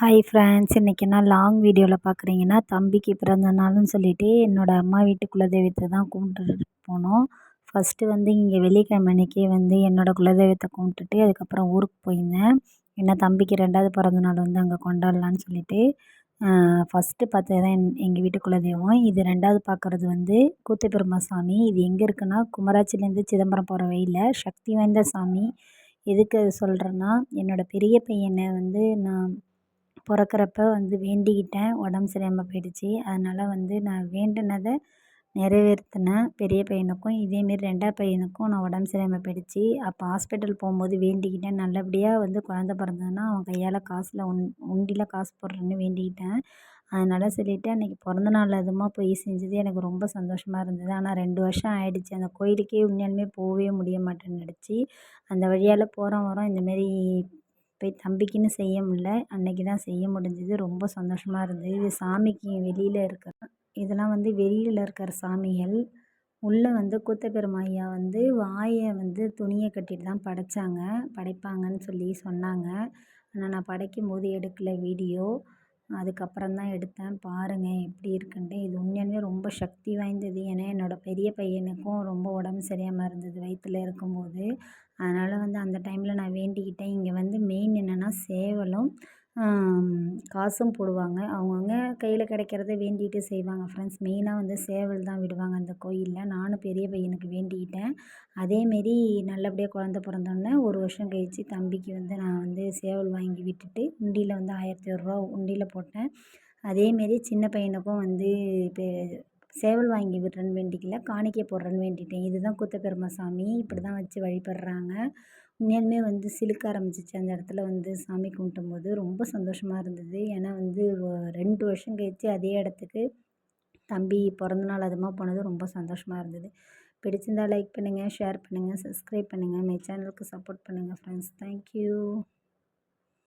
Hi friends, இன்றைக்கி நான் long வீடியோவில் பார்க்குறீங்கன்னா தம்பிக்கு பிறந்த நாள்னு சொல்லிட்டு என்னோடய அம்மா வீட்டு குலதெய்வத்தை தான் கும்பிட்டுட்டு போனோம். ஃபஸ்ட்டு இங்கே வெள்ளிக்கிழமை அன்றைக்கி என்னோடய குலதெய்வத்தை கும்பிட்டுட்டு அதுக்கப்புறம் ஊருக்கு போயிருந்தேன். ஏன்னா தம்பிக்கு 2வது பிறந்த நாள் அங்கே கொண்டாடலான்னு சொல்லிட்டு. ஃபஸ்ட்டு பார்த்தது தான் எங்கள் வீட்டு குலதெய்வம். இது 2வது பார்க்குறது கூத்தப்பெருமா சாமி. இது எங்கே இருக்குன்னா குமராட்சிலேருந்து சிதம்பரம் போகிற வழியில் சக்தி வாய்ந்த சாமி. எதுக்கு அது சொல்கிறேன்னா, என்னோடய பெரிய பையனை நான் பிறக்கறப்ப வேண்டிக்கிட்டேன். உடம்பு சரியாம போயிடுச்சு. அதனால் நான் வேண்டுனதை நிறைவேற்றினேன். பெரிய பையனுக்கும் இதேமாரி 2வது பையனுக்கும் நான் உடம்பு சரியாமல் போயிடுச்சு. அப்போ ஹாஸ்பிட்டல் போகும்போது வேண்டிக்கிட்டேன். நல்லபடியாக குழந்த பிறந்ததுன்னா அவன் கையால் காசில் உண்டியில் காசு போடுறேன்னு வேண்டிக்கிட்டேன். அதனால் சொல்லிவிட்டு அன்றைக்கி பிறந்த நாள் அதுவுமா போய் செஞ்சது எனக்கு ரொம்ப சந்தோஷமாக இருந்தது. ஆனால் 2 வருஷம் ஆயிடுச்சு. அந்த கோயிலுக்கே உண்மையாலுமே போகவே முடிய மாட்டேன்னுடுச்சு. அந்த வழியால் போகிறோம் வரோம் இந்தமாரி போய் தம்பிக்குன்னு செய்ய முடியல. அன்னைக்கு தான் செய்ய முடிஞ்சது. ரொம்ப சந்தோஷமாக இருந்தது. இது சாமிக்கு வெளியில் இருக்கிற இதெல்லாம் வெளியில் இருக்கிற சாமிகள். உள்ளே கூத்தப்பெருமா ஐயா வாயை துணியை கட்டிட்டு தான் படைப்பாங்கன்னு சொல்லி சொன்னாங்க. ஆனால் நான் படைக்கும்போது எடுக்கல வீடியோ. அதுக்கப்புறம் தான் எடுத்தேன். பாருங்கள் எப்படி இருக்குன்ட்டு. இது உண்மையாலுமே ரொம்ப சக்தி வாய்ந்தது. ஏன்னா என்னோடய பெரிய பையனுக்கும் ரொம்ப உடம்பு சரியாமல் இருந்தது வயிற்றில் இருக்கும்போது. அதனால் அந்த டைமில் நான் வேண்டிக்கிட்டேன். இங்கே மெயின் என்னென்னா சேவலும் காசும் போடுவாங்க. அவங்கவுங்க கையில் கிடைக்கிறத வேண்டிகிட்டு செய்வாங்க ஃப்ரெண்ட்ஸ். மெயினாக சேவல் தான் விடுவாங்க அந்த கோயிலில். நானும் பெரிய பையனுக்கு வேண்டிக்கிட்டேன். அதேமாரி நல்லபடியாக குழந்த பிறந்தோன்னே 1 வருஷம் கழித்து தம்பிக்கு நான் சேவல் வாங்கி விட்டுட்டு உண்டியில் ரூ. 1100 உண்டியில் போட்டேன். அதேமாரி சின்ன பையனுக்கும் இப்போ சேவல் வாங்கி விடுறேன்னு வேண்டிக்கல, காணிக்கை போடுறேன்னு வேண்டிட்டேன். இதுதான் கூத்தப்பெருமா சாமி. இப்படி தான் வச்சு வழிபடுறாங்க. உண்மையாலுமே சிலுக்க ஆரம்பிச்சிச்சு அந்த இடத்துல சாமி கும்பிட்டும்போது. ரொம்ப சந்தோஷமாக இருந்தது. ஏன்னா 2 வருஷம் கழிச்சு அதே இடத்துக்கு தம்பி பிறந்தநாள் அதுவுமா போனது ரொம்ப சந்தோஷமாக இருந்தது. பிடிச்சிருந்தா லைக் பண்ணுங்கள், ஷேர் பண்ணுங்கள், சப்ஸ்கிரைப் பண்ணுங்கள். மை சேனலுக்கு சப்போர்ட் பண்ணுங்கள் ஃப்ரெண்ட்ஸ். தேங்க்யூ.